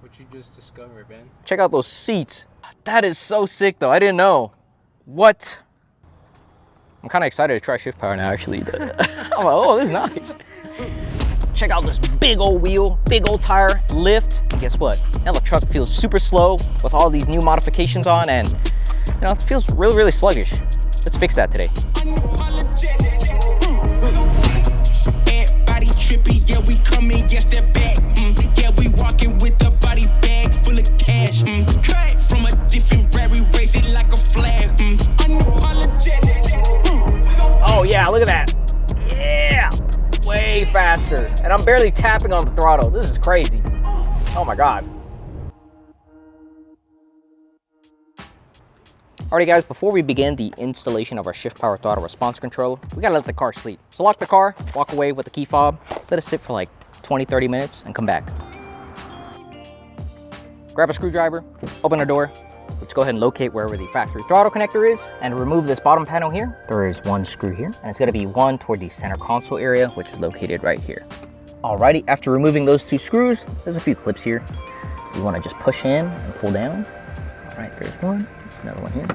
What you just discovered, man. Check out those seats. That is so sick though. I didn't know. What? I'm kind of excited to try ShiftPower now actually. I'm like, oh, this is nice. Check out this big old wheel, big old tire, lift. And guess what? Now the truck feels super slow with all these new modifications on, and you know, it feels really, really sluggish. Let's fix that today. Body trippy, yeah, we come in, yes, they're back. Yeah, we walking with the body bag full of cash. Cut from a different rary, raise it like a flag. Oh yeah, look at that. Yeah, way faster. And I'm barely tapping on the throttle. This is crazy. Oh my God. Alrighty guys, before we begin the installation of our ShiftPower Throttle Response Controller, we gotta let the car sleep. So lock the car, walk away with the key fob, let it sit for like 20-30 minutes and come back. Grab a screwdriver, open the door. Let's go ahead and locate wherever the factory throttle connector is and remove this bottom panel here. There is one screw here, and it's gonna be one toward the center console area, which is located right here. Alrighty, after removing those two screws, there's a few clips here. You wanna just push in and pull down. All right, there's one. Another one here,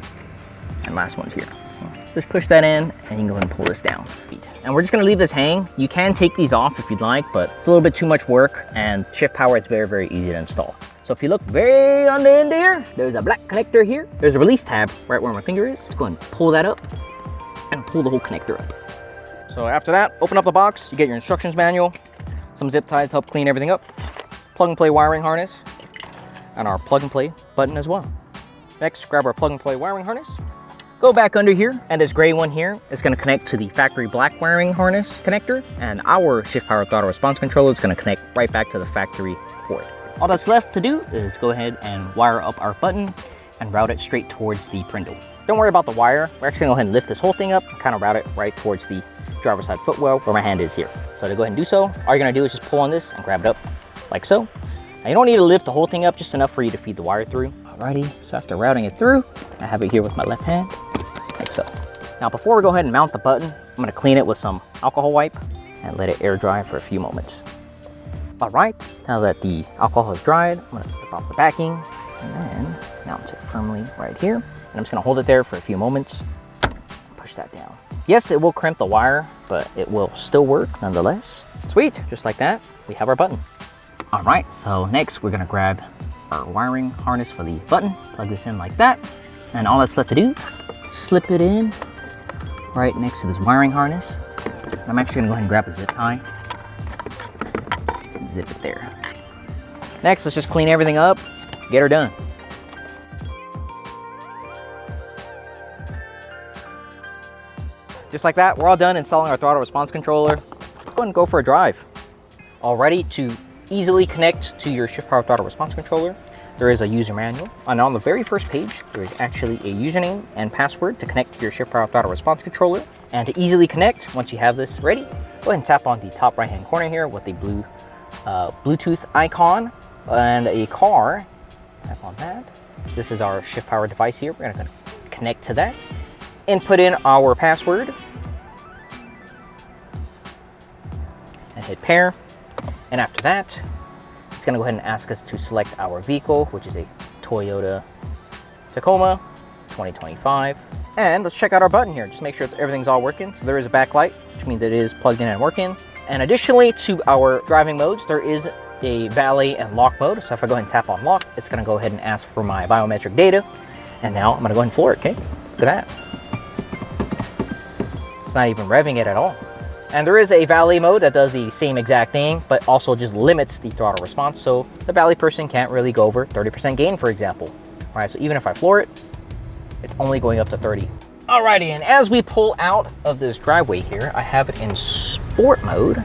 and last one's here. So just push that in, and you can go ahead and pull this down. And we're just gonna leave this hang. You can take these off if you'd like, but it's a little bit too much work, and ShiftPower is very, very easy to install. So if you look very on the end there, there's a black connector here. There's a release tab right where my finger is. Let's go ahead and pull that up, and pull the whole connector up. So after that, open up the box, you get your instructions manual, some zip ties to help clean everything up, plug and play wiring harness, and our plug and play button as well. Next, grab our plug and play wiring harness. Go back under here, and this gray one here is gonna connect to the factory black wiring harness connector, and our ShiftPower Throttle Response Controller is gonna connect right back to the factory port. All that's left to do is go ahead and wire up our button and route it straight towards the brindle. Don't worry about the wire. We're actually gonna go ahead and lift this whole thing up and kind of route it right towards the driver's side footwell where my hand is here. So to go ahead and do so, all you're gonna do is just pull on this and grab it up like so. Now you don't need to lift the whole thing up, just enough for you to feed the wire through. Alrighty, so after routing it through, I have it here with my left hand, like so. Now before we go ahead and mount the button, I'm gonna clean it with some alcohol wipe and let it air dry for a few moments. Alright, now that the alcohol is dried, I'm gonna flip off the backing and then mount it firmly right here. And I'm just gonna hold it there for a few moments, push that down. Yes, it will crimp the wire, but it will still work nonetheless. Sweet, just like that, we have our button. All right, so next we're gonna grab our wiring harness for the button, plug this in like that, and all that's left to do, slip it in right next to this wiring harness. And I'm actually gonna go ahead and grab a zip tie and zip it there. Next, let's just clean everything up, get her done. Just like that, we're all done installing our throttle response controller. Let's go ahead and go for a drive. All ready to easily connect to your ShiftPower Throttle Response Controller. There is a user manual, and on the very first page, there is actually a username and password to connect to your ShiftPower Throttle Response Controller. And to easily connect, once you have this ready, go ahead and tap on the top right-hand corner here with the blue Bluetooth icon and a car. Tap on that. This is our ShiftPower device here. We're gonna connect to that. Input in our password and hit pair. And after that, it's gonna go ahead and ask us to select our vehicle, which is a Toyota Tacoma 2025. And let's check out our button here. Just make sure that everything's all working. So there is a backlight, which means it is plugged in and working. And additionally to our driving modes, there is a valet and lock mode. So if I go ahead and tap on lock, it's gonna go ahead and ask for my biometric data. And now I'm gonna go ahead and floor it, okay? Look at that. It's not even revving it at all. And there is a valet mode that does the same exact thing, but also just limits the throttle response. So the valet person can't really go over 30% gain, for example. All right, so even if I floor it, it's only going up to 30. Alrighty, and as we pull out of this driveway here, I have it in sport mode.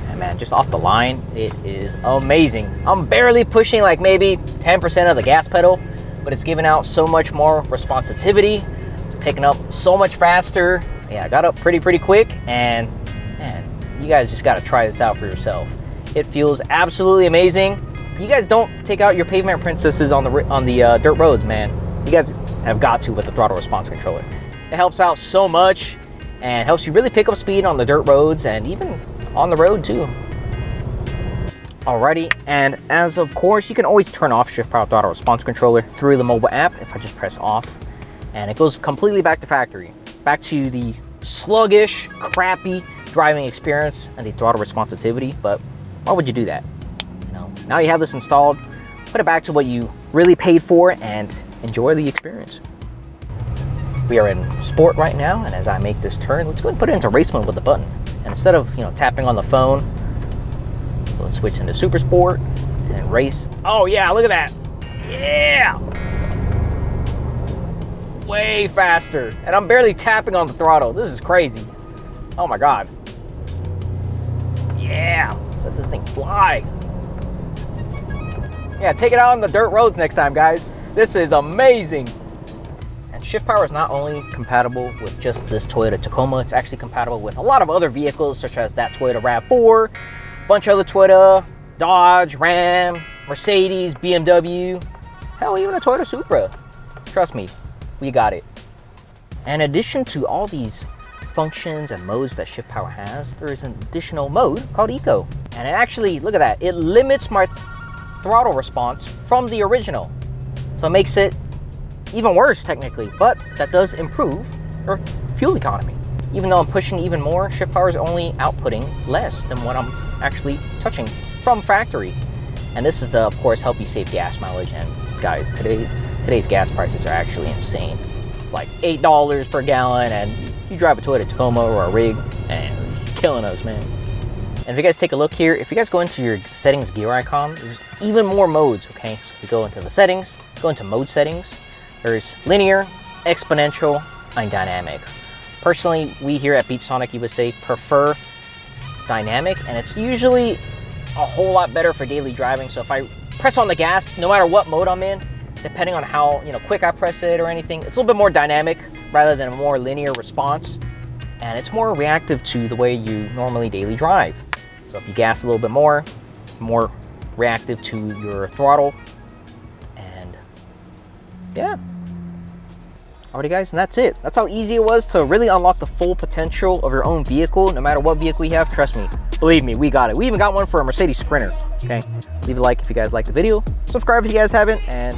And man, just off the line, it is amazing. I'm barely pushing like maybe 10% of the gas pedal, but it's giving out so much more responsivity. It's picking up so much faster. Yeah, I got up pretty quick, and man, you guys just gotta try this out for yourself. It feels absolutely amazing. You guys don't take out your pavement princesses on the dirt roads, man. You guys have got to with the throttle response controller. It helps out so much and helps you really pick up speed on the dirt roads and even on the road too. Alrighty, and as of course, you can always turn off ShiftPower Throttle Response Controller through the mobile app if I just press off, and it goes completely back to factory, back to the sluggish, crappy driving experience and the throttle responsitivity. But why would you do that? You know, now you have this installed, put it back to what you really paid for and enjoy the experience. We are in sport right now, and as I make this turn, let's go ahead and put it into race mode with the button. And instead of, tapping on the phone, let's switch into super sport and race. Oh yeah, look at that. Yeah. Way faster. And I'm barely tapping on the throttle. This is crazy. Oh my God. Yeah. Let this thing fly. Yeah, take it out on the dirt roads next time, guys. This is amazing. And ShiftPower is not only compatible with just this Toyota Tacoma, it's actually compatible with a lot of other vehicles, such as that Toyota RAV4, bunch of other Toyota, Dodge, Ram, Mercedes, BMW, hell, even a Toyota Supra. Trust me, we got it. And in addition to all these functions and modes that ShiftPower has, there is an additional mode called Eco. And it actually, look at that, it limits my throttle response from the original. So it makes it even worse technically, but that does improve your fuel economy. Even though I'm pushing even more, ShiftPower is only outputting less than what I'm actually touching from factory. And this is to, of course, help you save gas mileage. And guys, today's gas prices are actually insane. It's like $8 per gallon, and you drive a Toyota Tacoma or a rig, and it's killing us, man. And if you guys take a look here, if you guys go into your settings gear icon, there's even more modes, okay? So if you go into the settings, go into mode settings, there's linear, exponential, and dynamic. Personally, we here at BeatSonic USA prefer dynamic, and it's usually a whole lot better for daily driving. So if I press on the gas, no matter what mode I'm in, depending on how quick I press it or anything, it's a little bit more dynamic rather than a more linear response, and it's more reactive to the way you normally daily drive. So if you gas a little bit more reactive to your throttle, and yeah. Alrighty guys, and that's it. That's how easy it was to really unlock the full potential of your own vehicle, no matter what vehicle you have. Trust me, believe me, we got it. We even got one for a Mercedes Sprinter, okay? Leave a like if you guys like the video, subscribe if you guys haven't, and